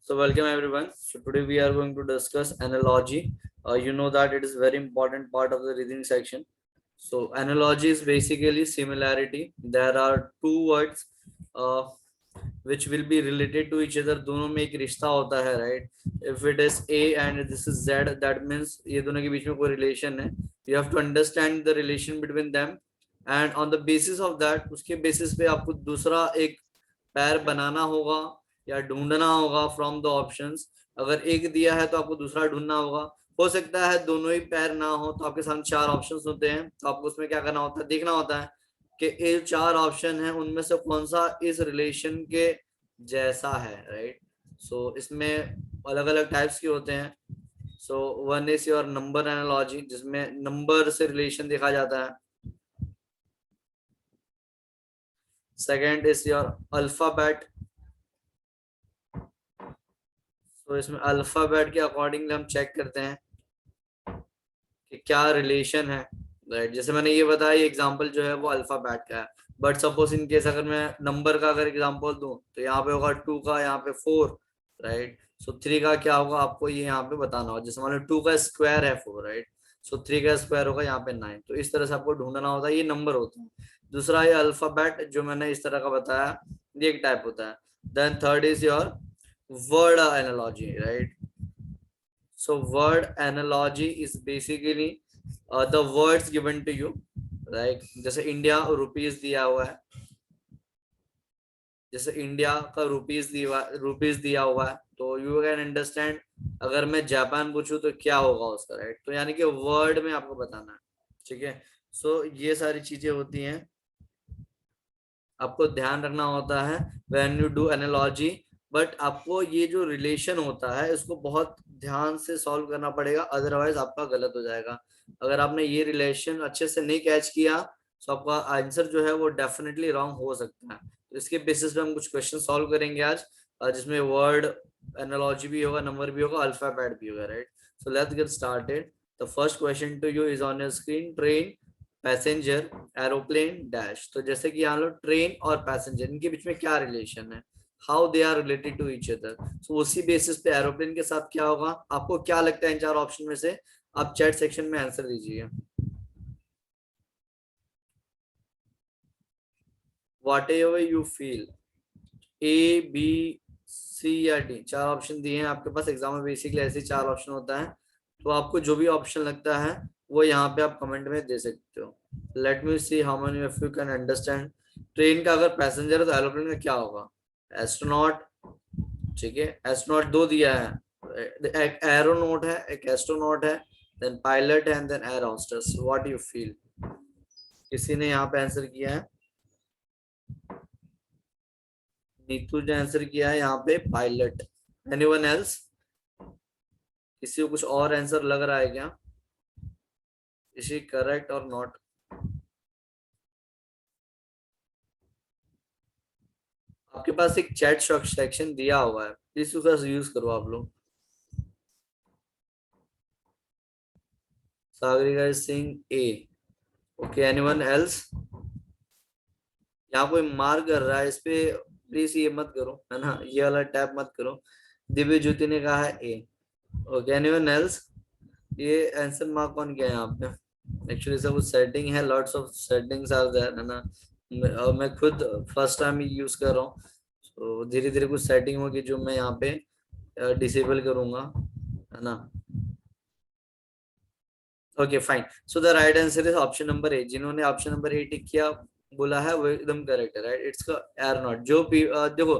So welcome everyone. So today we are going to discuss analogy. You know that it is very important part of the reading section. So analogy is basically similarity. There are two words uh, which will be related to each other. दोनों में एक रिश्ता होता है, right? If it is A and this is Z, that means ये दोनों के बीच में कोई relation है. You have to understand the relation between them, and on the basis of that, उसके basis पे आपको दूसरा एक पैर बनाना होगा या ढूंढना होगा फ्रॉम द ऑप्शंस. अगर एक दिया है तो आपको दूसरा ढूंढना होगा. हो सकता है दोनों ही पैर ना हो तो आपके सामने चार ऑप्शंस होते हैं, तो आपको उसमें क्या करना होता है, देखना होता है कि ये चार ऑप्शन है उनमें से कौन सा इस रिलेशन के जैसा है, राइट. सो इसमें अलग अलग टाइप्स के होते हैं. So one is your number analogy, जिसमें नंबर से रिलेशन देखा जाता है. Second is your alphabet. तो इसमें अल्फाबेट के अकॉर्डिंगली हम चेक करते हैं कि क्या रिलेशन है, राइट. जैसे मैंने ये बताया, ये एग्जांपल जो है वो अल्फाबेट का है. बट सपोज इन केस अगर मैं नंबर का अगर एग्जांपल दूं तो यहाँ पे होगा 2 का, यहाँ पे 4, राइट. सो 3 का क्या होगा आपको ये यहाँ पे बताना होगा. जैसे मान लो 2 का स्क्वायर है 4, राइट. सो 3 का स्क्वायर होगा यहाँ पे 9. तो इस तरह से आपको ढूंढना होता है. ये नंबर होता है. दूसरा ये अल्फाबेट जो मैंने इस तरह का बताया, ये एक टाइप होता है. Then third is your word analogy, right. So word analogy is basically the words given to you, right. जैसे इंडिया रुपीस दिया हुआ है, जैसे इंडिया का रुपीस दिया हुआ है, तो यू कैन अंडरस्टैंड अगर मैं जापान पूछूं तो क्या होगा उसका, राइट. तो यानी कि वर्ड में आपको बताना है, ठीक है. सो ये सारी चीजें होती हैं, आपको ध्यान रखना होता है when you do analogy. But आपको ये जो रिलेशन होता है इसको बहुत ध्यान से सॉल्व करना पड़ेगा, अदरवाइज आपका गलत हो जाएगा. अगर आपने ये रिलेशन अच्छे से नहीं कैच किया तो आपका आंसर जो है वो डेफिनेटली रॉन्ग हो सकता है. तो इसके बेसिस पे हम कुछ क्वेश्चन सॉल्व करेंगे आज, जिसमें वर्ड एनालॉजी भी होगा, नंबर भी होगा, अल्फाबेट भी होगा, right. So let's get started. The first question to you is on your screen. Train, passenger, aeroplane, dash. तो जैसे कि यहाँ लो ट्रेन और पैसेंजर, इनके बीच में क्या रिलेशन है, how they are related to each other. So उसी बेसिस पे एरोप्लेन के साथ क्या होगा, आपको क्या लगता है इन चार ऑप्शन में से, आप चैट सेक्शन में आंसर दीजिए. Whatever you feel, A B C या डी, चार ऑप्शन दिए हैं आपके पास. एग्जाम में बेसिकली ऐसे चार ऑप्शन होता है, तो आपको जो भी ऑप्शन लगता है वो यहाँ पे आप कमेंट में दे सकते हो. Let me see how many of you can understand. Train का अगर पैसेंजर है तो एरोप्लेन का क्या होगा, एस्ट्रोनॉट, ठीक है. एस्ट्रोनॉट दो दिया है, एक एरोनॉट है, एक एस्ट्रोनॉट है, देन पायलट है, then air hostess. What you feel. किसी ने यहाँ पे आंसर किया है, नीतू ने आंसर किया है यहाँ पे पायलट. एनीवन एल्स, किसी को कुछ और आंसर लग रहा है क्या, इज इट करेक्ट और नॉट. आपके पास एक चैट सेक्शन दिया हुआ है, प्लीज उसका यूज करो आप लोग. Sagarika is saying A. Okay, anyone else. यहाँ कोई मार कर रहा है, इस पे प्लीज ये मत करो, है ना, ये वाला टैप मत करो. दिव्य ज्योति ने कहा है ए. Okay, anyone else. ये आंसर मार्क कौन किया है यहाँ पे. एक्चुअली सब कुछ सेटिंग है, lots of settings are there, है ना. मैं खुद फर्स्ट टाइम यूज कर रहा हूँ, तो धीरे धीरे कुछ सेटिंग होगी जो मैं यहाँ पे डिसेबल करूंगा, है ना. Okay fine. So the right answer is option number ए. जिन्होंने ऑप्शन नंबर ए टिक किया बोला है वो एकदम करेक्ट है, राइट. इट्स का एयरोनॉट. जो देखो,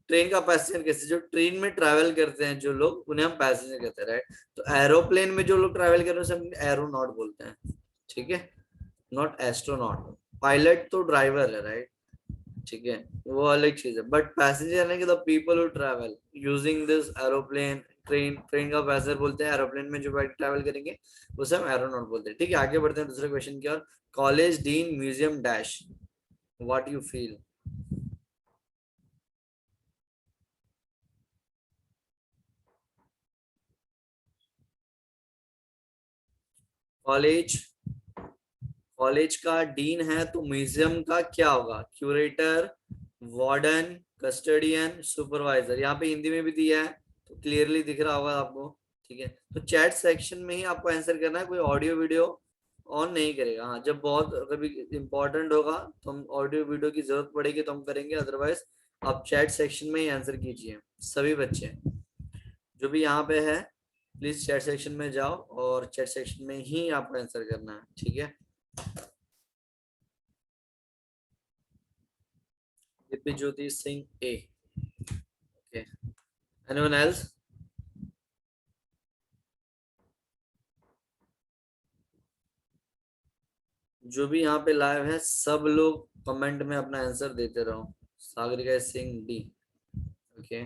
ट्रेन का पैसेंजर कैसे, जो ट्रेन में ट्रैवल करते हैं जो लोग, उन्हें हम पैसेंजर कहते हैं, राइट. तो एरोप्लेन में जो लोग ट्रैवल कर रहे हैं उसे एरोनॉट बोलते हैं, ठीक है, नॉट एस्ट्रोनॉट. पायलट तो ड्राइवर है, राइट, ठीक है, वो अलग चीज है. बट पैसेंजर यानी कि the people who travel using this aeroplane. Train का पैसेंजर बोलते हैं, एरोप्लेन में जो बैठ ट्रैवल करेंगे उसे हम एरोनॉट बोलते हैं, ठीक है. आगे बढ़ते हैं दूसरे क्वेश्चन की ओर. College, dean, museum, dash. What you feel. College, college का डीन है तो म्यूजियम का क्या होगा, क्यूरेटर, वार्डन, कस्टोडियन, सुपरवाइजर. यहाँ पे हिंदी में भी दिया है, तो क्लियरली दिख रहा होगा आपको, ठीक है। तो चैट सेक्शन में ही आपको आंसर करना है, कोई ऑडियो वीडियो ऑन नहीं करेगा। हाँ, जब बहुत कभी इंपॉर्टेंट होगा तो हम ऑडियो वीडियो की जरूरत पड़ेगी तो हम करेंगे, अदरवाइज आप चैट सेक्शन में ही आंसर कीजिए। सभी बच्चे जो भी यहाँ पे है, प्लीज चैट सेक्शन में जाओ और चैट सेक्शन में ही आपको आंसर करना है, ठीक है। दिव्य ज्योति सिंह ए, ओके। Anyone else? जो भी यहाँ पे लाइव है सब लोग कमेंट में अपना आंसर देते रहो। Sagarika Singh D, okay.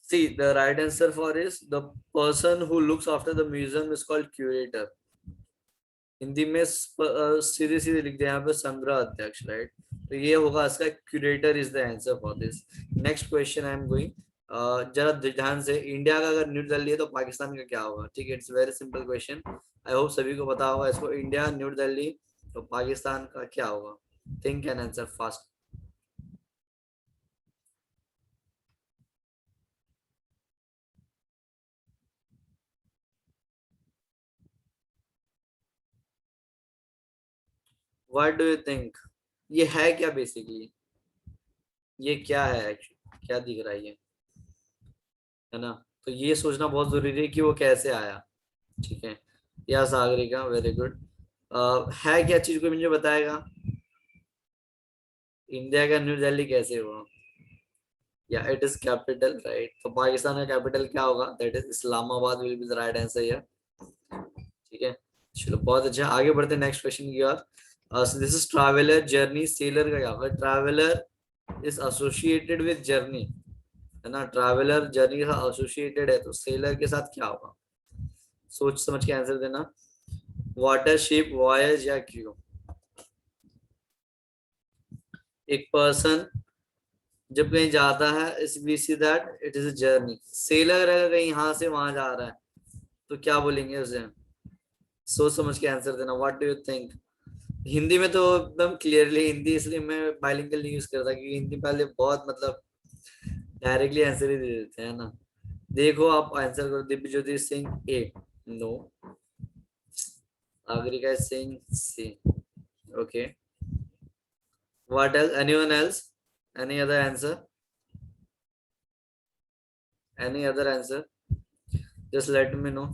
See, the right answer for is the person who looks after the museum is called curator. Hindi में सीधे सीधे लिख दिया यहाँ पे संग्रह अध्यक्ष, राइट। तो ये होगा इसका, curator is the answer for this. Next question I am going, जरा ध्यान से, इंडिया का अगर न्यू दिल्ली है तो पाकिस्तान का क्या होगा, ठीक है। It's very simple question, I hope सभी को पता होगा इसको। इंडिया न्यू दिल्ली तो पाकिस्तान का क्या होगा? Think an answer fast. What do you think? ये है क्या बेसिकली? ये क्या है एक्चुअली, क्या दिख रहा है ये, है ना। तो ये सोचना बहुत जरूरी है कि वो कैसे आया, ठीक है। या सागरिका, वेरी गुड। है क्या चीज, को मुझे बताएगा? इंडिया का न्यू दिल्ली कैसे हुआ? या इट इज कैपिटल, राइट। तो पाकिस्तान का कैपिटल क्या होगा? That is Islamabad will be the right answer here, ठीक है। चलो बहुत अच्छा, आगे बढ़ते हैं नेक्स्ट क्वेश्चन की ओर। This is traveller journey, sailor का क्या होगा? Traveller is associated with journey, है ना। ट्रैवलर जर्नी के साथ एसोसिएटेड है, तो सेलर के साथ क्या होगा? सोच समझ के आंसर देना। वाटर, शिप, वॉयज या क्रू? एक पर्सन जब कहीं जाता है, इस we see that it is a journey. Sailor अगर कहीं यहाँ से वहां जा रहा है तो क्या बोलेंगे उसे? सोच समझ के आंसर देना। What do you think? Hindi में तो एकदम क्लियरली, हिंदी इसलिए मैं बाइलिंगुअल नहीं यूज करता क्योंकि हिंदी पहले बहुत मतलब डायरेक्टली आंसर ही दे देते हैं ना। देखो आप आंसर करो। Divya Jyoti Singh A, no. Sagarika Singh C, okay. What else? Anyone else? Any other answer? Any other answer? Just let me know.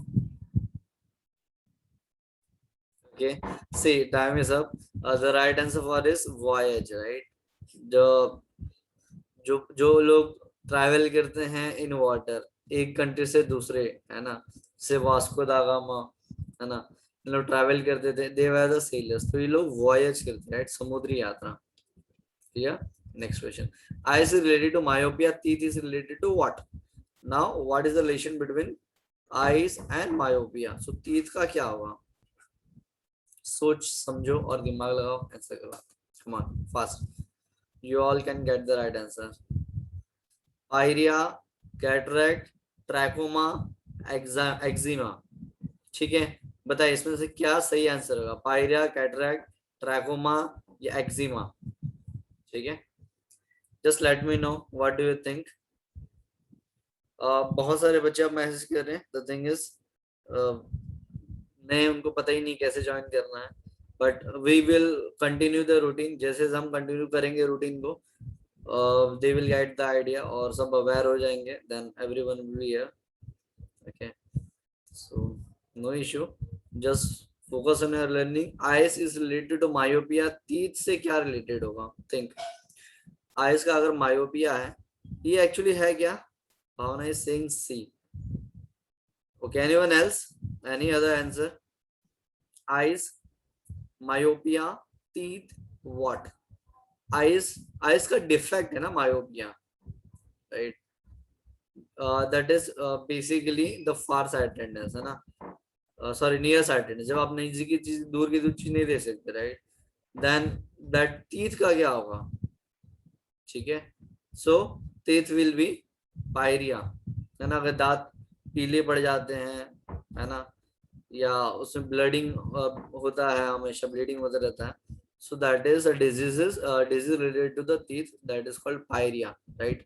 Okay. See, time is up. The right answer for is voyage, right? जो जो लोग travel करते हैं in water, एक country से दूसरे, है ना, से वास्को दा गामा, है ना, ये लोग ट्रैवल करते थे, दे वर द सेलर्स। तो ये लोग वॉयज करते हैं, राइट, समुद्री यात्रा। Yeah. Next question. Eye is related to myopia. Teeth is related to what? Now, what is the relation between eyes and myopia? So, teeth का क्या होगा? सोच समझो और दिमाग लगाओ, आंसर करो। Come on, fast. You all can get the right answer. Pyorrhea, cataract, trachoma, eczema. ठीक है, बताइए इसमें से क्या सही आंसर होगा? पायरिया, कैटरैक्ट, ट्रैकोमा या एक्जिमा? ठीक है, just let me know what do you think. बहुत सारे बच्चे अब मैसेज कर रहे हैं। द थिंग इज, नहीं, उनको पता ही नहीं कैसे ज्वाइन करना है, but we will continue the routine. जैसे हम कंटिन्यू करेंगे रूटीन को, they will get the idea और सब अवेयर हो जाएंगे, then everyone will be here, okay. So no issue, just focus on your learning. Eyes is related to myopia, तीत से क्या रिलेटेड होगा? थिंक, आईज का अगर मायोपिया है, ये एक्चुअली है क्या? Bhavna is saying C, okay. Anyone else? Any other answer? Eyes, myopia, teeth, what? Eyes, eyes का डिफेक्ट है ना myopia, right. That is basically the far sightedness, है ना, सॉरी नियर साइटेडनेस, जब आप नजदीक की चीज दूर की चीज नहीं दे सकते, राइट। देन दैट टीथ का क्या होगा? ठीक है, सो टीथ विल बी पायरिया, है ना। अगर दांत पीले पड़ जाते हैं, है ना, या उसमें ब्लडिंग होता है, हमेशा ब्लीडिंग होता रहता है, So that is a disease related to the teeth, that is called pyorrhea, right?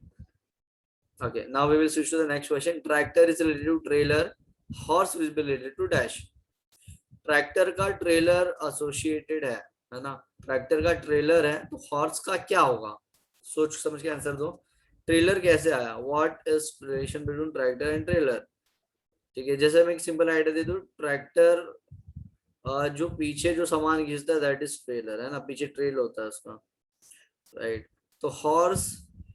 Okay, now we will switch to the next question. Tractor is related to trailer, horse will be related to dash. Tractor का trailer associated है ना, tractor का trailer है तो horse का क्या होगा, सोच समझ के आंसर दो। ट्रेलर कैसे आया, what is relation between tractor and trailer. ठीक है, जैसे मैं एक सिंपल आइडिया दे दूं, ट्रैक्टर जो पीछे जो सामान खींचता है दैट इज ट्रेलर, है ना, पीछे ट्रेल होता है उसका, राइट। तो हॉर्स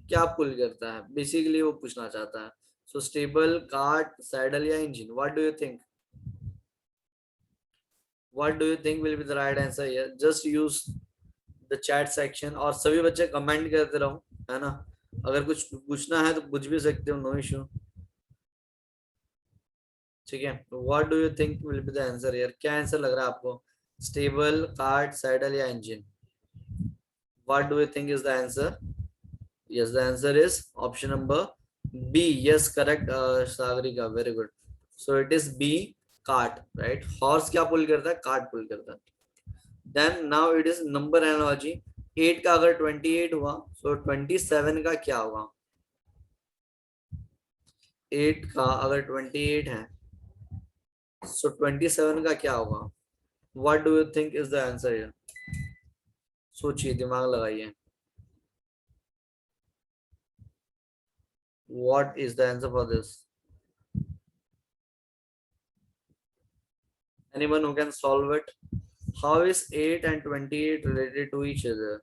क्या पुल करता है, बेसिकली वो पूछना चाहता है। सो स्टेबल, कार्ट, सैडल या engine, what do you think, what do you think will be the right answer here? Just use the chat section और सभी बच्चे कमेंट करते रहो, है ना। अगर कुछ पूछना है तो पूछ भी सकते हो, नो इशू। ठीक है, what do you think will be the answer here, क्या आंसर लग रहा है आपको, स्टेबल, कार्ट, सैडल या engine, what do you think is the answer. Yes, the answer is option number B, yes correct Sagarika, very good. So it is B, cart, right. Horse क्या pull करता है, cart pull करता है। Then now it is number analogy, 8 का अगर 28 हुआ तो 27 का क्या होगा, 8 का अगर 28 है सो 27 का क्या होगा, what do you think is the answer here, सोचिए, दिमाग लगाइए, what is the answer for this, anyone who can solve it, how is 8 and 28 related to each other।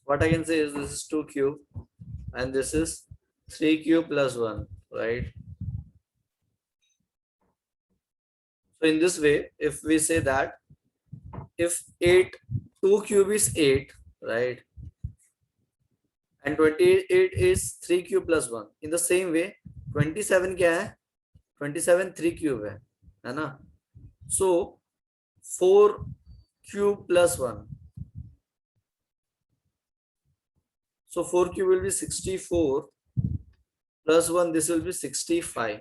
What I can say is this is 2 cube and this is 3 cube plus 1, right? So in this way, if we say that if 8, 2 cube is 8, right? And 28 is 3 cube plus 1. In the same way, 27 क्या है? 27 3 cube है ना? So 4 cube plus 1. So 4 cube will be 64 plus 1, this will be 65.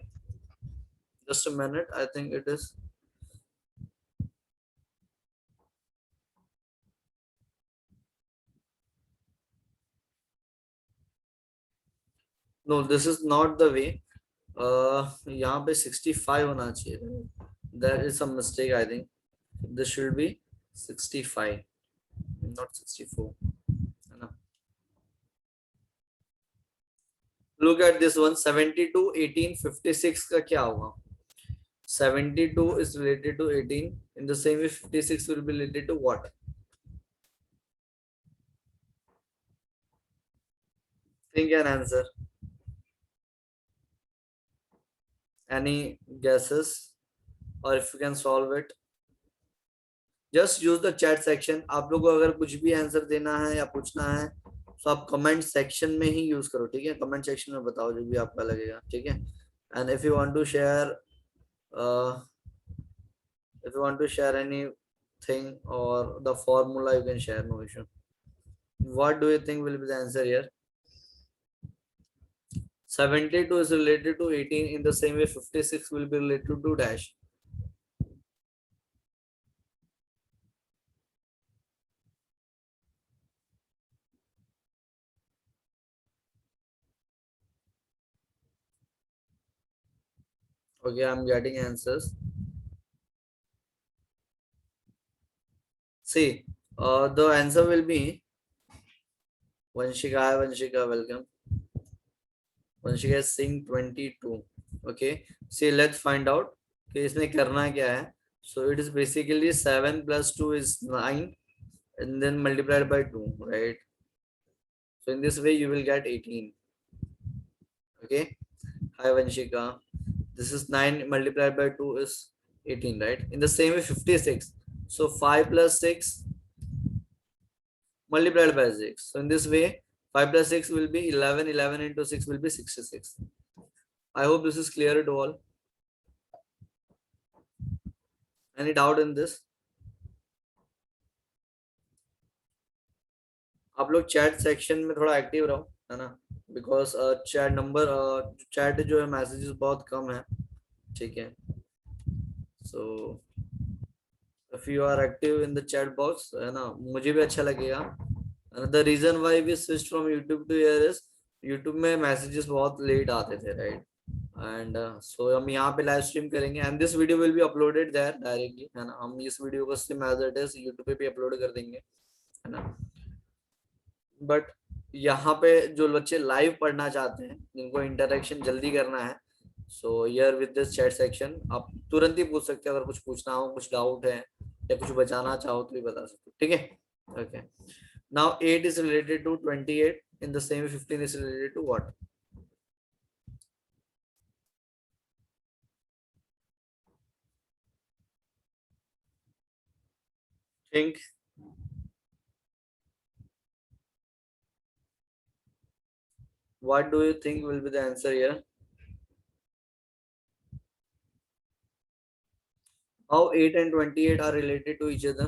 Just a minute, I think it is. No, this is not the way. यहाँ पे 65 होना चाहिए. There is some mistake, I think. This should be 65, not 64. है ना? Look at this one, 72, 18, 56 का क्या होगा? 72 is related to 18. In the same way, 56 will be related to what? Think an answer. Any guesses? Or if you can solve it, just use the chat section. आप लोगों को अगर कुछ भी answer देना है या पूछना है तो आप कमेंट सेक्शन में ही यूज करो, ठीक है। कमेंट सेक्शन में बताओ जो भी आपका लगेगा, ठीक है। And if you want to share if you want to share anything or the formula, you can share, no issue. What do you think will be the answer here? 72 is related to 18. In the same way, 56 will be related to dash. Okay, I'm getting answers. See, the answer will be Vanshika. Hi, Vanshika, welcome. Vanshika is saying 22. Okay, see, let's find out कि इसमें करना क्या है. So it is basically 7 plus 2 is 9 and then multiplied by 2, right? So in this way you will get 18. Okay. Hi Vanshika. This is 9 multiplied by 2 is 18, right? In the same way 56. So 5 plus 6 multiplied by 6. So in this way 5 plus 6 will be 11. 11 into 6 will be 66. I hope this is clear to all. Any doubt in this? आप लोग chat section में थोड़ा active रहो, है ना, because chat जो है messages बहुत कम है, ठीक है. So if you are active in the chat box, है ना, मुझे भी अच्छा लगेगा. The reason why we switch from YouTube to here is, YouTube में मैसेजेस बहुत लेट आते थे, राइट. एंड सो हम यहाँ पे लाइव स्ट्रीम करेंगे and this video will be uploaded there directly, है ना. हम इस वीडियो को same as it is YouTube पे भी अपलोड कर देंगे, है ना. बट यहाँ पे जो बच्चे लाइव पढ़ना चाहते हैं, जिनको इंटरेक्शन जल्दी करना है, so here with this chat section आप तुरंत ही पूछ सकते हो. अगर कुछ पूछना हो, कुछ डाउट है या कुछ बचाना चाहो तो भी बता सकते हो, ठीक है. Okay, now 8 is related to 28, in the same 15 is related to what? Think. What do you think will be the answer here? How 8 and 28 are related to each other?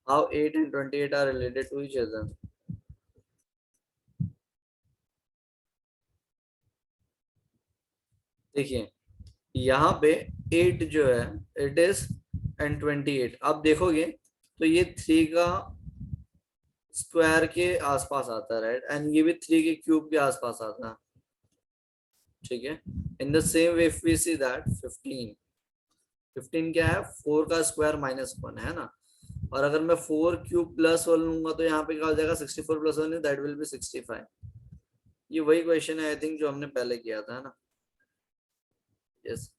How 8 and 28 are related to each other? देखिए यहाँ पे 8 जो है it is and 28 आप देखोगे तो ये 3 का स्क्वायर के आसपास आता है, राइट. एंड ये भी 3 के क्यूब के आसपास आता है, ठीक है. In the same way if we see that 15 क्या है, 4 का स्क्वायर -1 है ना. और अगर मैं 4 क्यूब प्लस 1 लूंगा तो यहाँ पे क्या हो जाएगा, 64 प्लस 1 दैट विल बी 65. ये वही क्वेश्चन है आई थिंक जो हमने पहले किया था, है ना. यस,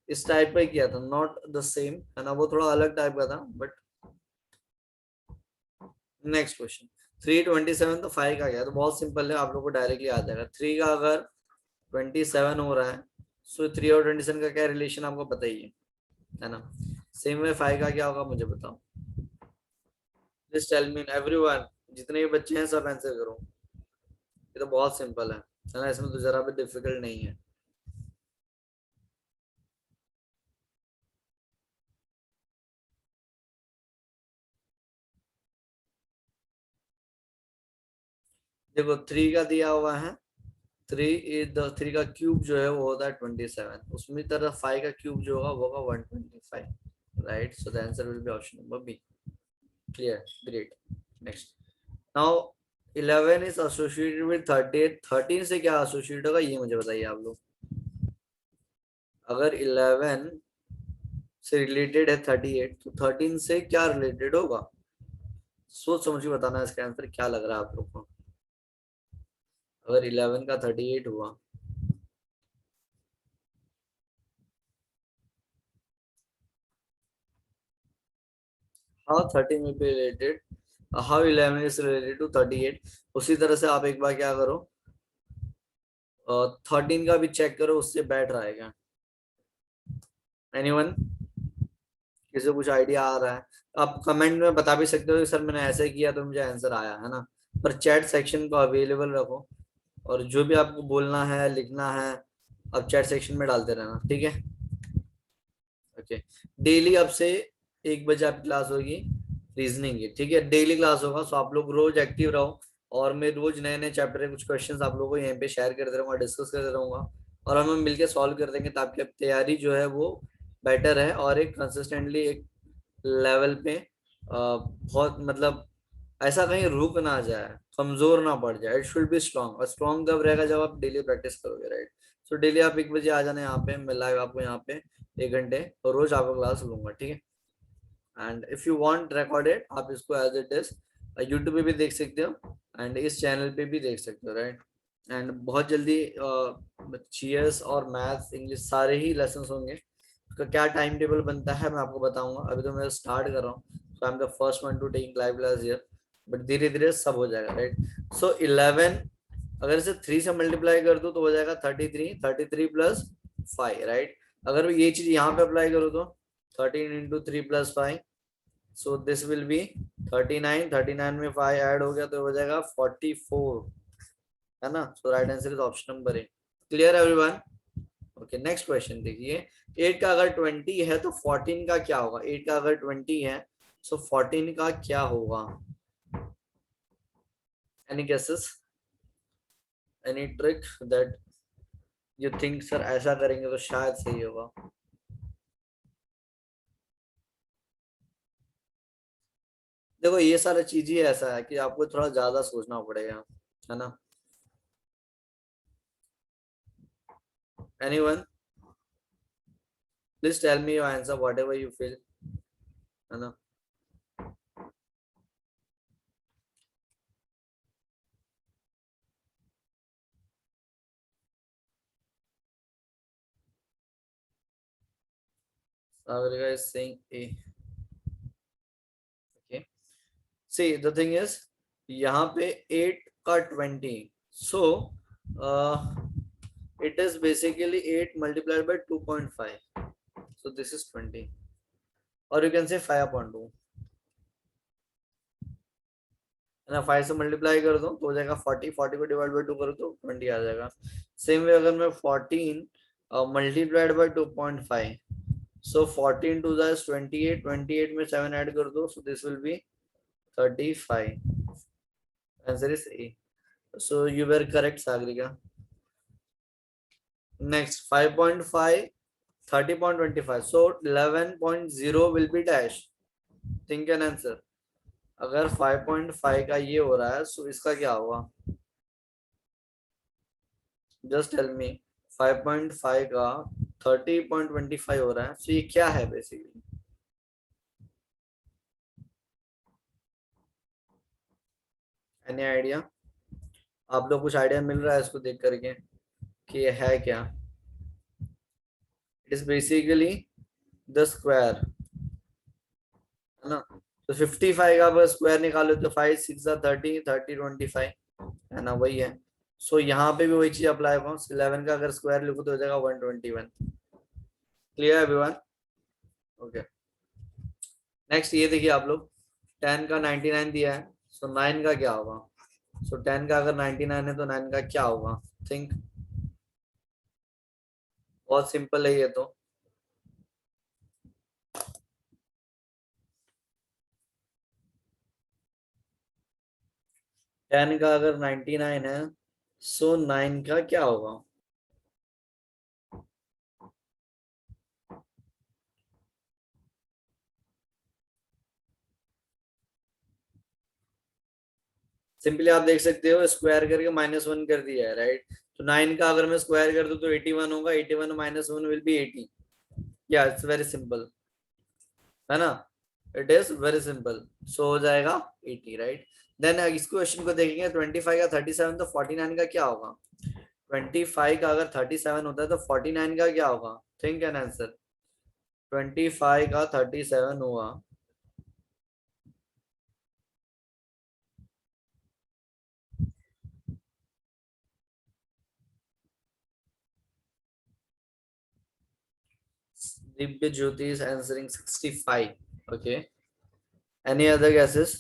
इस टाइप का किया था, नॉट द सेम, है ना, वो थोड़ा अलग टाइप का था. बट नेक्स्ट क्वेश्चन 327 तो 5 का क्या, तो बहुत सिंपल है, आप लोग को डायरेक्टली आ जाएगा. 3 का अगर 27 हो रहा है, सो 3 और 27 का क्या रिलेशन आपको पता ही है ना. सेम वे 5 का क्या होगा मुझे बताओ. प्लीज टेल मी एवरीवन, जितने भी बच्चे हैं सब आंसर करो. ये तो बहुत सिंपल है ना, इसमें तो जरा भी डिफिकल्ट नहीं है. देखो 3 का दिया हुआ है, 3 का क्यूब जो है वो होता है 27, उसमें तरह 5 का क्यूब जो होगा वो होगा 125, right. So the answer will be option number B. Clear, great. Next, now 11 is associated with 38. 13 से क्या एसोसिएट होगा ये मुझे बताइए आप लोग. अगर 11 से रिलेटेड है 38 तो 13 से क्या रिलेटेड होगा, सोच समझ के बताना इसका आंसर क्या लग रहा है आप लोग को. अगर 11 का 38 हुआ, हाँ 13 में भी related, how 11 is related to 38. उसी तरह से आप एक बार क्या करो, 13 का भी चेक करो, उससे बैठ रहा है क्या. एनीवन, किसी को कुछ आइडिया आ रहा है, आप कमेंट में बता भी सकते हो कि सर मैंने ऐसे किया तो मुझे आंसर आया, है ना. पर चैट सेक्शन को अवेलेबल रखो और जो भी आपको बोलना है लिखना है आप चैट सेक्शन में डालते रहना, ठीक है. ओके, डेली अब से 1 बजे आपकी क्लास होगी रीजनिंग की, ठीक है. डेली क्लास होगा, सो आप लोग रोज एक्टिव रहो और मैं रोज नए नए चैप्टर के कुछ क्वेश्चंस आप लोगों को यहाँ पे शेयर करते रहूंगा, डिस्कस करते रहूंगा और हम मिलकर सॉल्व कर देंगे ताकि अब तैयारी जो है वो बेटर है और एक कंसिस्टेंटली एक लेवल पे बहुत मतलब ऐसा कहीं रुक ना जाए, कमजोर ना पड़ जाए. इट शुड बी स्ट्रांग, और स्ट्रांग तब रहेगा जब आप डेली प्रैक्टिस करोगे, राइट. सो डेली आप 1 बजे आ जाना यहाँ पे, मैं लाइव आपको यहाँ पे 1 घंटे और रोज आपको क्लास लूंगा, ठीक है. And if you want recorded आप इसको एज इट इज यूट्यूब पे भी देख सकते हो एंड इस चैनल पे भी देख सकते हो, राइट. एंड बहुत जल्दी जीएस और मैथ्स इंग्लिश सारे ही लेसन होंगे. उसका क्या टाइम टेबल बनता है मैं आपको बताऊंगा, अभी तो मैं स्टार्ट कर रहा हूँ, so I am the first one to take live class here, but धीरे धीरे सब हो जाएगा, राइट. सो 11 अगर इसे 3 से मल्टीप्लाई कर दो तो हो जाएगा 33 प्लस 5, राइट. अगर ये चीज यहाँ पे अप्लाई करो तो 13 into 3 plus 5 so this will B 39, 39 में 5 ऐड हो गया तो हो जाएगा 44, है ना। So right answer is option number A. Clear everyone? Okay, next question देखिए। 8 का अगर 20 है तो 14 का क्या होगा? 8 का अगर 20 है सो 14 का क्या होगा? Any guesses, any trick that you think sir ऐसा करेंगे तो शायद सही होगा? देखो ये सारा चीज ही ऐसा है कि आपको थोड़ा ज्यादा सोचना पड़ेगा, है ना। Anyone, please tell me your answer whatever you feel, है ना। Sagarika is saying A. Okay, see the thing is यहाँ पे 8 का 20, सो it is basically 8 multiplied by 2.5, so this is 20, or you can say 5/2, है ना। 5 से मल्टीप्लाई कर दो तो हो जाएगा 40, 40 को डिवाइड बाय 2 करो तो 20 आ जाएगा। सेम वे अगर मैं 14 multiplied by 2.5, so 14 two that 28, 28 में 7 ऐड कर दो, so this will be 35। Answer is A, so you were correct Sagarika. Next 5.5, 30.25, so 11.0 will be dash, think an answer। अगर 5.5 का ये हो रहा है सो इसका क्या होगा? Just tell me. 5.5 का 30.25 हो रहा है, सो ये क्या है बेसिकली? Any idea? आप लोग कुछ आइडिया मिल रहा है इसको देख करके कि ये है क्या? It is basically the square, है ना। तो 55 का बस स्क्वायर निकालो तो 5 6 30, 30 25, है ना, वही है। सो यहाँ पे भी वही चीज अप्लाई होगा। 11 का अगर स्क्वायर लिखो तो हो जाएगा 121। Clear everyone? ओके, नेक्स्ट ये देखिए आप लोग, 10 का 99 दिया है, सो 9 का क्या होगा? सो 10 का अगर 99 है तो 9 का क्या होगा? थिंक। बहुत सिंपल है ये तो। 10 का अगर 99 है सो 9 का क्या होगा? सिंपली आप देख सकते हो स्क्वायर करके -1 कर दिया है, राइट। तो 9 का अगर मैं स्क्वायर कर दूं तो 81 होगा, 81 -1 विल बी 80। या इट्स वेरी सिंपल, है ना। इट इज वेरी सिंपल, सो हो जाएगा 80, राइट। देन इस क्वेश्चन को देखेंगे, 25 का 37 तो 49 का क्या होगा? 25 का अगर 37 होता है तो 49 का क्या होगा? Think an answer. 25 का 37 हुआ, दिव्य ज्योति is answering 65। okay, any other guesses?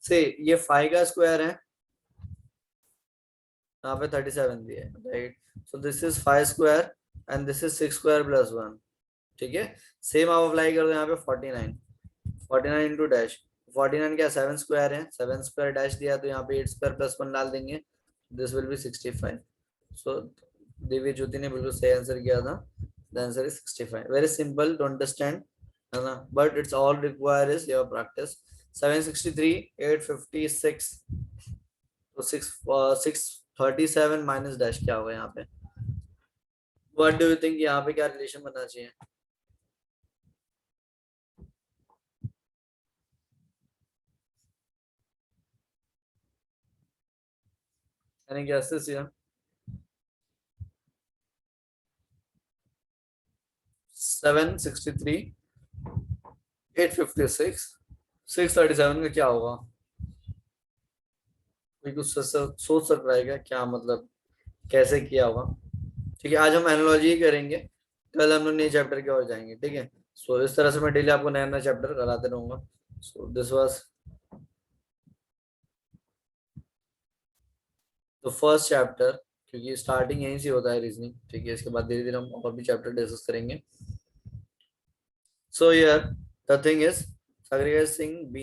से ये 5 का स्क्वायर है, यहाँ पे 37 दिया है, right. So this is 5 square and this is 6 square plus 1। ठीक है, सेम आप अप्लाई कर दो यहाँ पे 49, 49 इंटू डैश। 49 क्या 7 स्क्वायर है, 7 स्क्वायर डैश दिया तो यहाँ पे 8 स्क्वायर प्लस 1 डाल देंगे, दिस विल बी 65। सो दिव्य ज्योति ने बिल्कुल सही आंसर किया था। The answer is 65। Very simple to understand, है ना, but it's all require is your practice. 763, 856, तो 637 माइनस डैश क्या होगा यहाँ पे? व्हाट डू यू थिंक यहाँ पे क्या रिलेशन बनना चाहिए? यानी कि ऐसे से 763, 856, 637 का क्या होगा? कोई कुछ सोच सक रहा है क्या मतलब कैसे किया होगा? ठीक है, आज हम एनालॉजी ही करेंगे, कल हम लोग नए चैप्टर की ओर जाएंगे, ठीक है। सो इस तरह से मैं डेली आपको नया नया चैप्टर कराते रहूंगा। So this was the first chapter, क्योंकि स्टार्टिंग यहीं से होता है रीजनिंग, ठीक है। इसके बाद धीरे धीरे हम और भी चैप्टर डिस्कस करेंगे। So here the thing is segregation B,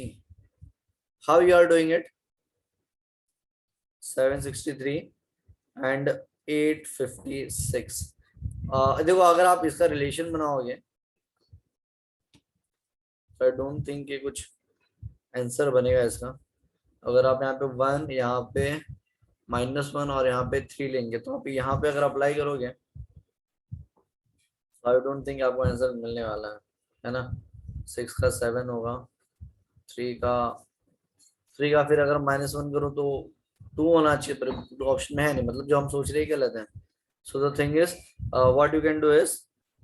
how you are doing it? 763 and 856। देखो अगर आप इसका रिलेशन बनाओगे तो आई डोंट थिंक कि कुछ आंसर बनेगा इसका। अगर आप यहाँ पे 1, यहाँ पे -1 और यहाँ पे 3 लेंगे, तो आप यहाँ पे अगर अप्लाई करोगे तो आई डोंट थिंक आपको आंसर मिलने वाला है ना। 6 का 7 होगा, 3 का 3 का फिर अगर -1 करूँ तो 2 होना चाहिए, पर ऑप्शन में है नहीं, मतलब जो हम सोच रहे हैं गलत है। So the thing is what you can do is,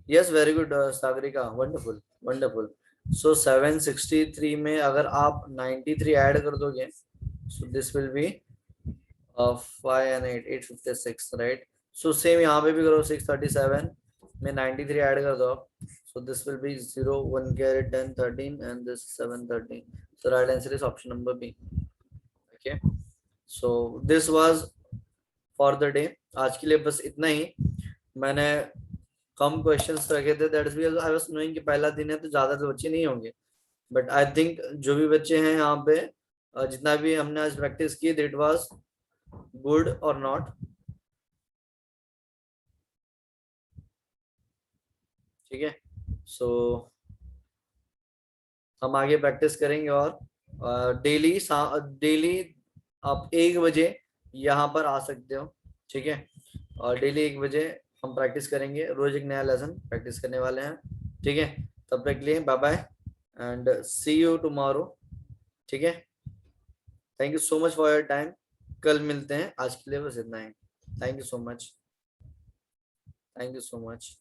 yes very good Sagarika, wonderful wonderful. So 763 में अगर आप 93 ऐड कर दोगे, so this will be 5 and 8, 856, राइट। सो सेम यहाँ पे भी करो, 637 में 93 ऐड कर दो, so this will B 0 1 carry 10 13 and this 7 13। so right answer is option number B। okay, so this was for the day। आज के लिए बस इतना ही। मैंने कम क्वेश्चंस रखे थे, that's because I was knowing कि पहला दिन है तो ज्यादा तो बच्चे नहीं होंगे, बट आई थिंक जो भी बच्चे हैं यहाँ पे, जितना भी हमने आज प्रैक्टिस की, दैट वाज गुड और नॉट। ठीक है, सो हम आगे प्रैक्टिस करेंगे, और डेली डेली आप 1 बजे यहाँ पर आ सकते हो, ठीक है। और डेली 1 बजे हम प्रैक्टिस करेंगे, रोज एक नया लेसन प्रैक्टिस करने वाले हैं, ठीक है। तब तक के लिए bye bye and see you tomorrow, ठीक है। Thank you so much for your time. कल मिलते हैं, आज के लिए बस इतना ही। Thank you so much, thank you so much.